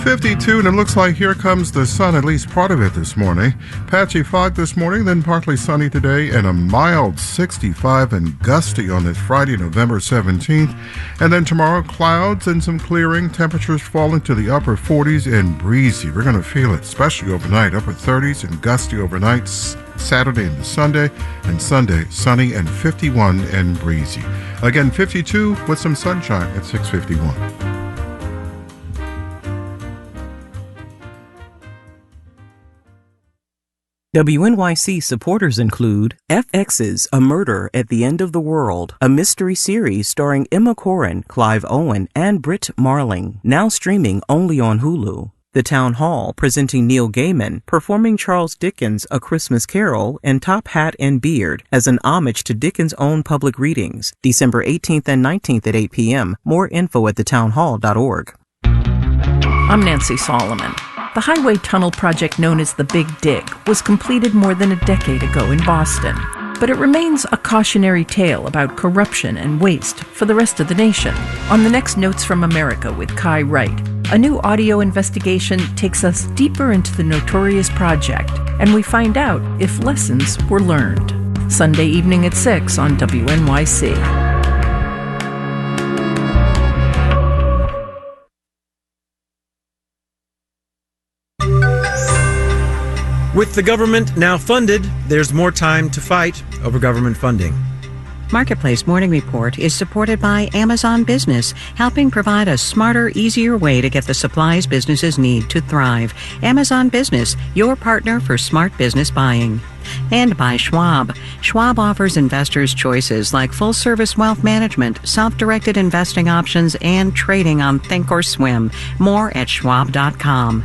52, and it looks like here comes the sun, at least part of it this morning. Patchy fog this morning, then partly sunny today, and a mild 65 and gusty on this Friday, November 17th. And then tomorrow, clouds and some clearing, temperatures falling to the upper 40s and breezy. We're going to feel it, especially overnight, upper 30s and gusty overnight. Saturday into Sunday, and Sunday sunny and 51 and breezy. Again, 52 with some sunshine at 6:51. WNYC supporters include FX's A Murder at the End of the World, a mystery series starring Emma Corrin, Clive Owen, and Britt Marling, now streaming only on Hulu. The Town Hall presenting Neil Gaiman, performing Charles Dickens' A Christmas Carol and Top Hat and Beard as an homage to Dickens' own public readings, December 18th and 19th at 8 p.m. More info at thetownhall.org. I'm Nancy Solomon. The highway tunnel project known as the Big Dig was completed more than a decade ago in Boston. But it remains a cautionary tale about corruption and waste for the rest of the nation. On the next Notes from America with Kai Wright, a new audio investigation takes us deeper into the notorious project, and we find out if lessons were learned. Sunday evening at 6 on WNYC. With the government now funded, there's more time to fight over government funding. Marketplace Morning Report is supported by Amazon Business, helping provide a smarter, easier way to get the supplies businesses need to thrive. Amazon Business, your partner for smart business buying. And by Schwab. Schwab offers investors choices like full-service wealth management, self-directed investing options, and trading on Thinkorswim. More at schwab.com.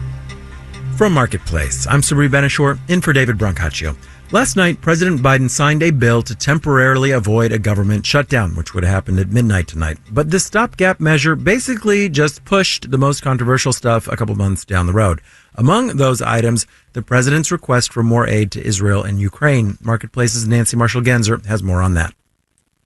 From Marketplace, I'm Sabri Benishore, in for David Brancaccio. Last night, President Biden signed a bill to temporarily avoid a government shutdown, which would have happened at midnight tonight. But this stopgap measure basically just pushed the most controversial stuff a couple months down the road. Among those items, the president's request for more aid to Israel and Ukraine. Marketplace's Nancy Marshall-Genzer has more on that.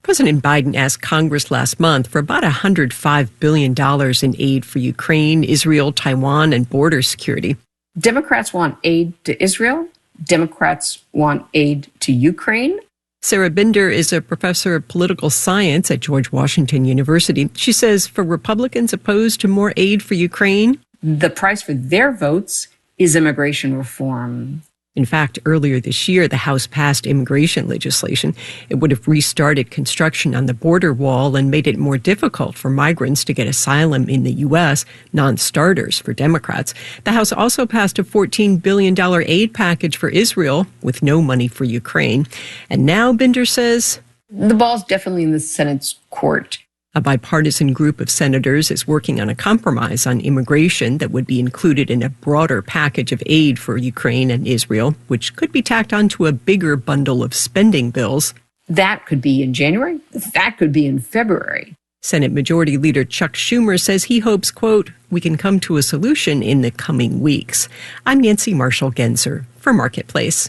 President Biden asked Congress last month for about $105 billion in aid for Ukraine, Israel, Taiwan, and border security. Democrats want aid to Israel. Democrats want aid to Ukraine. Sarah Binder is a professor of political science at George Washington University. She says for Republicans opposed to more aid for Ukraine, the price for their votes is immigration reform. In fact, earlier this year, the House passed immigration legislation. It would have restarted construction on the border wall and made it more difficult for migrants to get asylum in the U.S., non-starters for Democrats. The House also passed a $14 billion aid package for Israel with no money for Ukraine. And now, Binder says, the ball's definitely in the Senate's court. A bipartisan group of senators is working on a compromise on immigration that would be included in a broader package of aid for Ukraine and Israel, which could be tacked onto a bigger bundle of spending bills. That could be in January. That could be in February. Senate Majority Leader Chuck Schumer says he hopes, quote, we can come to a solution in the coming weeks. I'm Nancy Marshall-Genzer for Marketplace.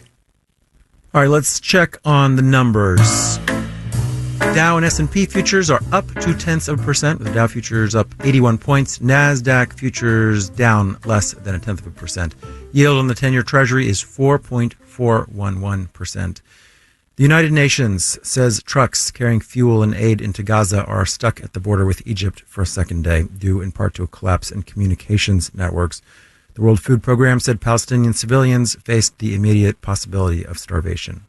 All right, let's check on the numbers. Dow and S&P futures are up 0.2%, with the Dow futures up 81 points. NASDAQ futures down less than 0.1%. Yield on the 10-year Treasury is 4.411%. The United Nations says trucks carrying fuel and aid into Gaza are stuck at the border with Egypt for a second day, due in part to a collapse in communications networks. The World Food Program said Palestinian civilians faced the immediate possibility of starvation.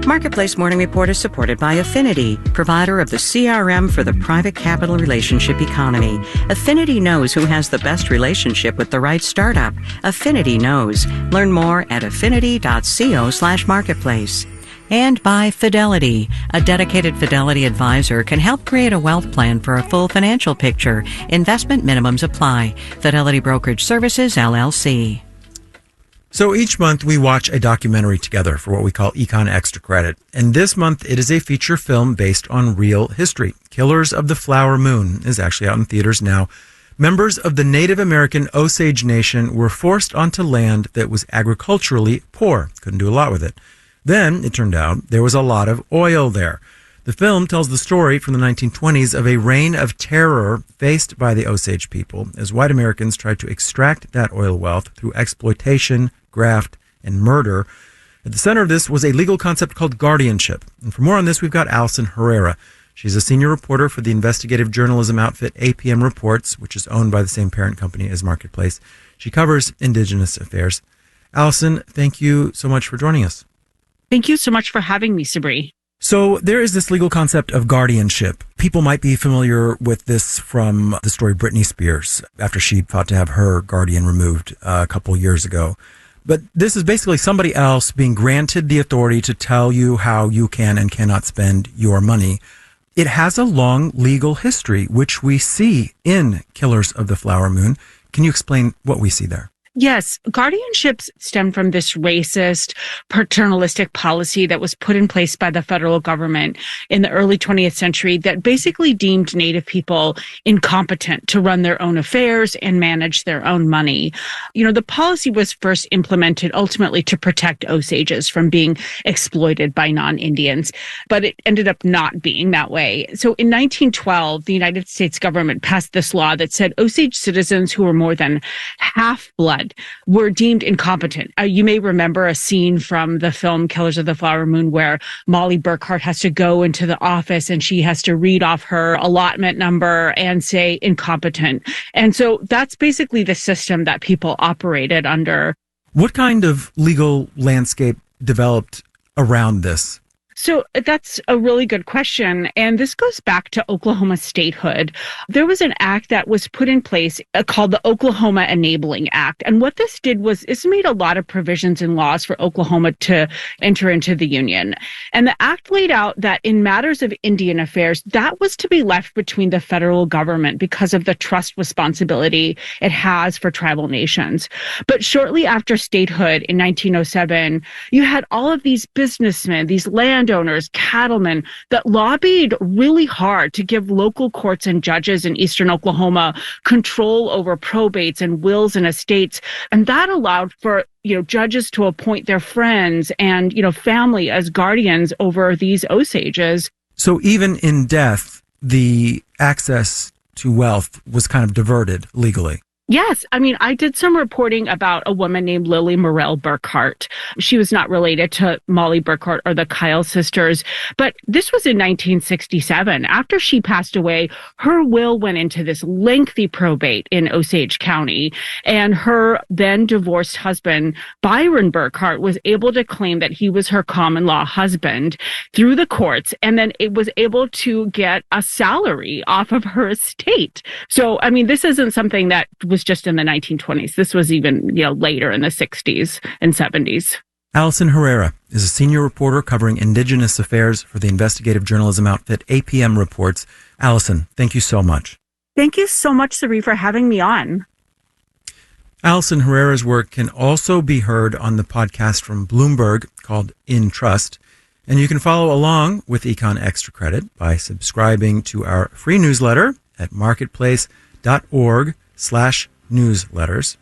Marketplace Morning Report is supported by Affinity, provider of the CRM for the private capital relationship economy. Affinity knows who has the best relationship with the right startup. Affinity knows. Learn more at affinity.co/marketplace. And by Fidelity. A dedicated Fidelity advisor can help create a wealth plan for a full financial picture. Investment minimums apply. Fidelity Brokerage Services, LLC. So each month we watch a documentary together for what we call Econ Extra Credit. And this month it is a feature film based on real history. Killers of the Flower Moon is actually out in theaters now. Members of the Native American Osage Nation were forced onto land that was agriculturally poor. Couldn't do a lot with it. Then it turned out there was a lot of oil there. The film tells the story from the 1920s of a reign of terror faced by the Osage people as white Americans tried to extract that oil wealth through exploitation, graft, and murder. At the center of this was a legal concept called guardianship. And for more on this, we've got Allison Herrera. She's a senior reporter for the investigative journalism outfit APM Reports, which is owned by the same parent company as Marketplace. She covers Indigenous affairs. Allison, thank you so much for joining us. Thank you so much for having me, Sabri. So there is this legal concept of guardianship. People might be familiar with this from the story of Britney Spears after she fought to have her guardian removed a couple years ago. But this is basically somebody else being granted the authority to tell you how you can and cannot spend your money. It has a long legal history, which we see in Killers of the Flower Moon. Can you explain what we see there? Yes, guardianships stem from this racist, paternalistic policy that was put in place by the federal government in the early 20th century that basically deemed Native people incompetent to run their own affairs and manage their own money. You know, the policy was first implemented ultimately to protect Osages from being exploited by non-Indians, but it ended up not being that way. So in 1912, the United States government passed this law that said Osage citizens who were more than half blood were deemed incompetent. You may remember a scene from the film Killers of the Flower Moon where Molly Burkhart has to go into the office and she has to read off her allotment number and say incompetent. And so that's basically the system that people operated under. What kind of legal landscape developed around this? So that's a really good question. And this goes back to Oklahoma statehood. There was an act that was put in place called the Oklahoma Enabling Act. And what this did was it made a lot of provisions and laws for Oklahoma to enter into the Union. And the act laid out that in matters of Indian affairs, that was to be left between the federal government because of the trust responsibility it has for tribal nations. But shortly after statehood in 1907, you had all of these businessmen, these landowners, cattlemen that lobbied really hard to give local courts and judges in eastern Oklahoma control over probates and wills and estates. And that allowed for, judges to appoint their friends and, family as guardians over these Osages. So even in death, the access to wealth was kind of diverted legally. Yes. I mean, I did some reporting about a woman named Lily Morrell Burkhart. She was not related to Molly Burkhart or the Kyle sisters, but this was in 1967. After she passed away, her will went into this lengthy probate in Osage County, and her then divorced husband, Byron Burkhart, was able to claim that he was her common law husband through the courts, and then it was able to get a salary off of her estate. So, I mean, this isn't something that was just in the 1920s. This was even, later in the 60s and 70s. Allison Herrera is a senior reporter covering Indigenous affairs for the investigative journalism outfit APM Reports. Allison, thank you so much. Thank you so much, Sabri, for having me on. Allison Herrera's work can also be heard on the podcast from Bloomberg called In Trust. And you can follow along with Econ Extra Credit by subscribing to our free newsletter at marketplace.org/newsletters.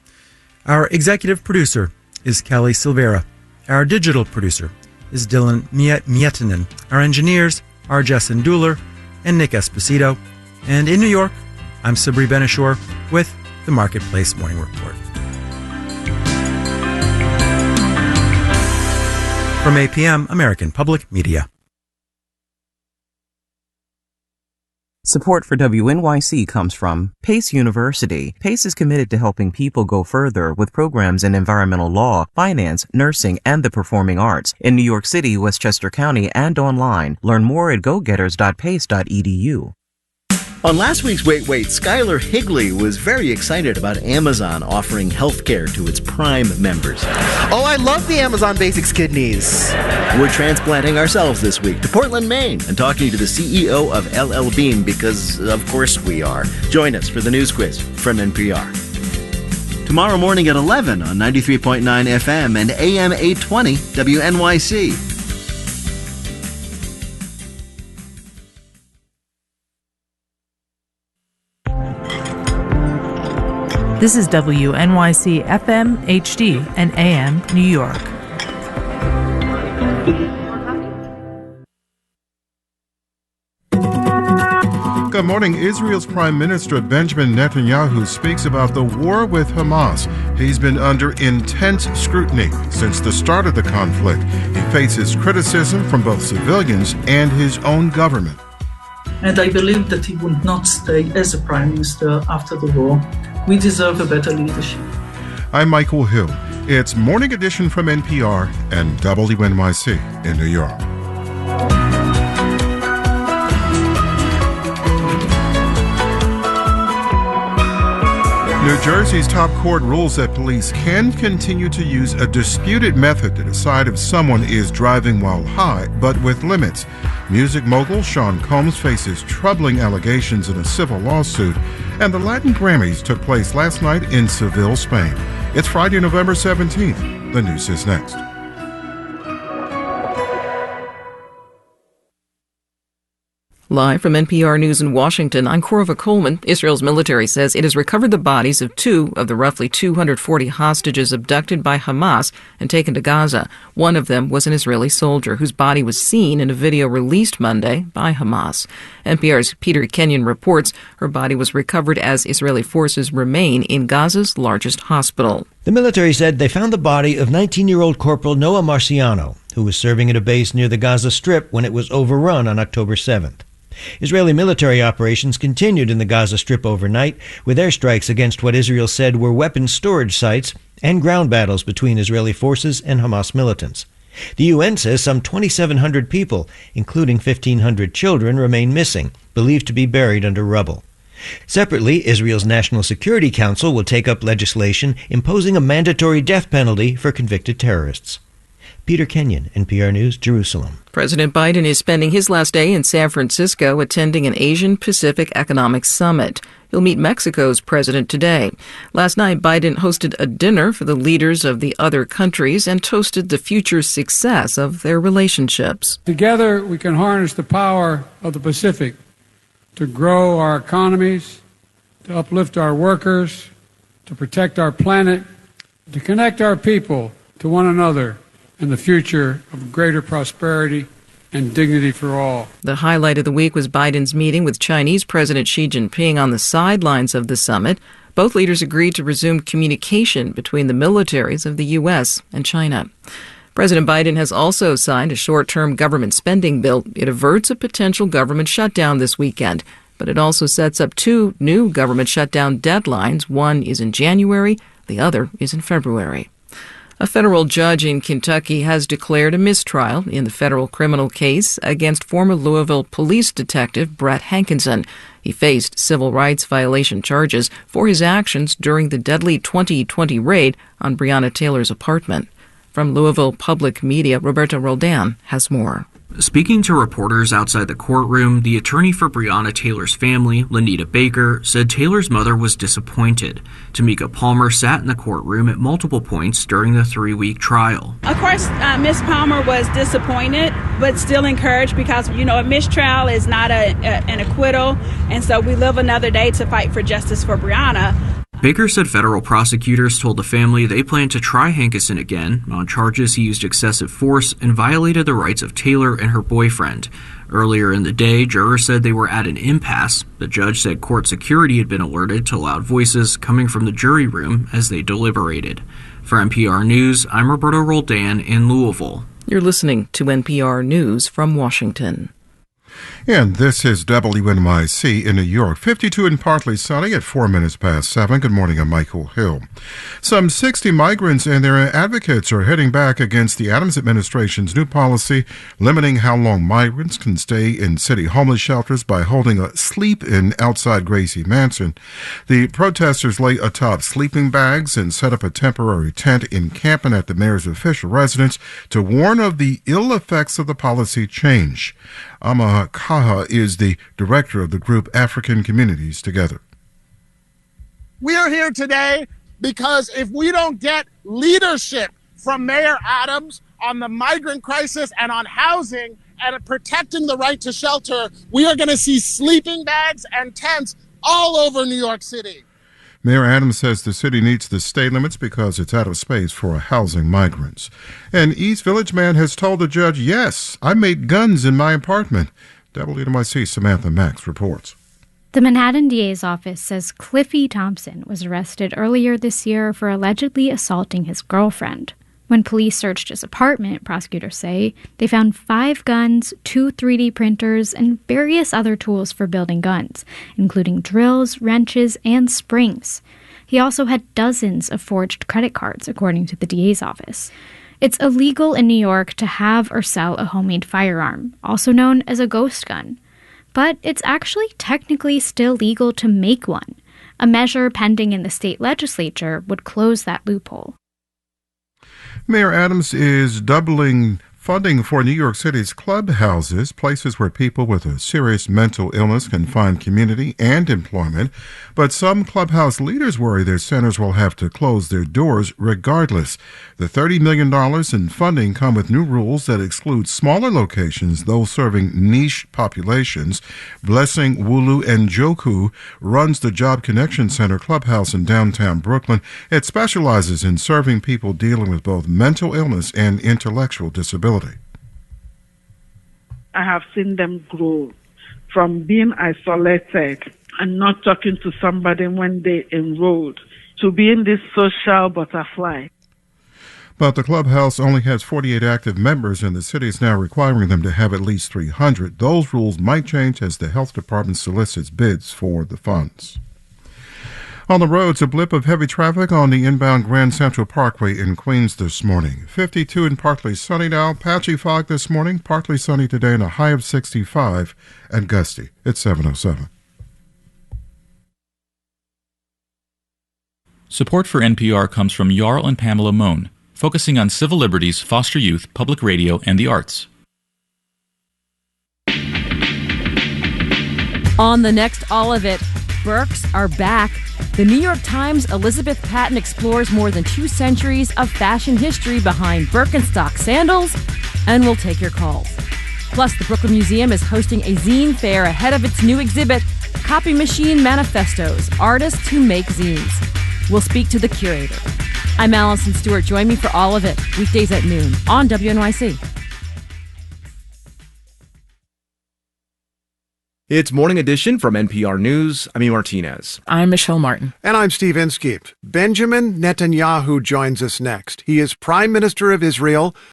Our executive producer is Kelly Silvera. Our digital producer is Dylan Mietinen. Our engineers are Jessen Dueller and Nick Esposito. And in New York, I'm Sabri Benishore with the Marketplace Morning Report. From APM, American Public Media. Support for WNYC comes from Pace University. Pace is committed to helping people go further with programs in environmental law, finance, nursing, and the performing arts in New York City, Westchester County, and online. Learn more at gogetters.pace.edu. On last week's Wait, Skylar Higley was very excited about Amazon offering healthcare to its Prime members. Oh, I love the Amazon Basics kidneys. We're transplanting ourselves this week to Portland, Maine, and talking to the CEO of LL Bean because, of course, we are. Join us for the news quiz from NPR. Tomorrow morning at 11 on 93.9 FM and AM 820 WNYC. This is WNYC FM, HD, and AM New York. Good morning. Israel's Prime Minister Benjamin Netanyahu speaks about the war with Hamas. He's been under intense scrutiny since the start of the conflict. He faces criticism from both civilians and his own government. And I believe that he would not stay as a prime minister after the war. We deserve a better leadership. I'm Michael Hill. It's Morning Edition from NPR and WNYC in New York. New Jersey's top court rules that police can continue to use a disputed method to decide if someone is driving while high, but with limits. Music mogul Sean Combs faces troubling allegations in a civil lawsuit, and the Latin Grammys took place last night in Seville, Spain. It's Friday, November 17th. The news is next. Live from NPR News in Washington, I'm Korva Coleman. Israel's military says it has recovered the bodies of 2 of the roughly 240 hostages abducted by Hamas and taken to Gaza. One of them was an Israeli soldier whose body was seen in a video released Monday by Hamas. NPR's Peter Kenyon reports her body was recovered as Israeli forces remain in Gaza's largest hospital. The military said they found the body of 19-year-old Corporal Noah Marciano, who was serving at a base near the Gaza Strip when it was overrun on October 7th. Israeli military operations continued in the Gaza Strip overnight, with airstrikes against what Israel said were weapons storage sites and ground battles between Israeli forces and Hamas militants. The UN says some 2,700 people, including 1,500 children, remain missing, believed to be buried under rubble. Separately, Israel's National Security Council will take up legislation imposing a mandatory death penalty for convicted terrorists. Peter Kenyon, NPR News, Jerusalem. President Biden is spending his last day in San Francisco attending an Asian-Pacific Economic Summit. He'll meet Mexico's president today. Last night, Biden hosted a dinner for the leaders of the other countries and toasted the future success of their relationships. Together, we can harness the power of the Pacific to grow our economies, to uplift our workers, to protect our planet, to connect our people to one another, and the future of greater prosperity and dignity for all. The highlight of the week was Biden's meeting with Chinese President Xi Jinping on the sidelines of the summit. Both leaders agreed to resume communication between the militaries of the U.S. and China. President Biden has also signed a short-term government spending bill. It averts a potential government shutdown this weekend, but it also sets up 2 new government shutdown deadlines. One is in January, the other is in February. A federal judge in Kentucky has declared a mistrial in the federal criminal case against former Louisville police detective Brett Hankinson. He faced civil rights violation charges for his actions during the deadly 2020 raid on Breonna Taylor's apartment. From Louisville Public Media, Roberto Roldan has more. Speaking to reporters outside the courtroom, the attorney for Breonna Taylor's family, Lenita Baker, said Taylor's mother was disappointed. Tamika Palmer sat in the courtroom at multiple points during the 3-week trial. Of course, Ms. Palmer was disappointed, but still encouraged because, a mistrial is not an acquittal, and so we live another day to fight for justice for Breonna. Baker said federal prosecutors told the family they plan to try Hankinson again on charges he used excessive force and violated the rights of Taylor and her boyfriend. Earlier in the day, jurors said they were at an impasse. The judge said court security had been alerted to loud voices coming from the jury room as they deliberated. For NPR News, I'm Roberto Roldan in Louisville. You're listening to NPR News from Washington. And this is WNYC in New York. 52 and partly sunny at 4 minutes past 7. Good morning, I'm Michael Hill. Some 60 migrants and their advocates are heading back against the Adams administration's new policy limiting how long migrants can stay in city homeless shelters by holding a sleep-in outside Gracie Mansion. The protesters lay atop sleeping bags and set up a temporary tent encampment at the mayor's official residence to warn of the ill effects of the policy change. Amaha Kaha is the director of the group African Communities Together. We are here today because if we don't get leadership from Mayor Adams on the migrant crisis and on housing and protecting the right to shelter, we are going to see sleeping bags and tents all over New York City. Mayor Adams says the city needs the stay limits because it's out of space for housing migrants. An East Village man has told the judge, yes, I made guns in my apartment. WNYC Samantha Max reports. The Manhattan DA's office says Cliffy Thompson was arrested earlier this year for allegedly assaulting his girlfriend. When police searched his apartment, prosecutors say, they found 5 guns, 2 3D printers, and various other tools for building guns, including drills, wrenches, and springs. He also had dozens of forged credit cards, according to the DA's office. It's illegal in New York to have or sell a homemade firearm, also known as a ghost gun. But it's actually technically still legal to make one. A measure pending in the state legislature would close that loophole. Mayor Adams is doubling funding for New York City's clubhouses, places where people with a serious mental illness can find community and employment. But some clubhouse leaders worry their centers will have to close their doors regardless. The $30 million in funding come with new rules that exclude smaller locations, those serving niche populations. Blessing Wulu Njoku runs the Job Connection Center Clubhouse in downtown Brooklyn. It specializes in serving people dealing with both mental illness and intellectual disability. I have seen them grow from being isolated and not talking to somebody when they enrolled to being this social butterfly. But the clubhouse only has 48 active members, and the city is now requiring them to have at least 300. Those rules might change as the health department solicits bids for the funds. On the roads, a blip of heavy traffic on the inbound Grand Central Parkway in Queens this morning. 52 and partly sunny now. Patchy fog this morning. Partly sunny today and a high of 65 and gusty. It's 7:07. Support for NPR comes from Jarl and Pamela Mohn, focusing on civil liberties, foster youth, public radio, and the arts. On the next All of It, Birks are back. The New York Times' Elizabeth Patton explores more than 2 centuries of fashion history behind Birkenstock sandals, and we'll take your calls. Plus, the Brooklyn Museum is hosting a zine fair ahead of its new exhibit, Copy Machine Manifestos, Artists Who Make Zines. We'll speak to the curator. I'm Allison Stewart. Join me for All of It, weekdays at noon on WNYC. It's Morning Edition from NPR News. I'm E. Martinez. I'm Michelle Martin. And I'm Steve Inskeep. Benjamin Netanyahu joins us next. He is Prime Minister of Israel,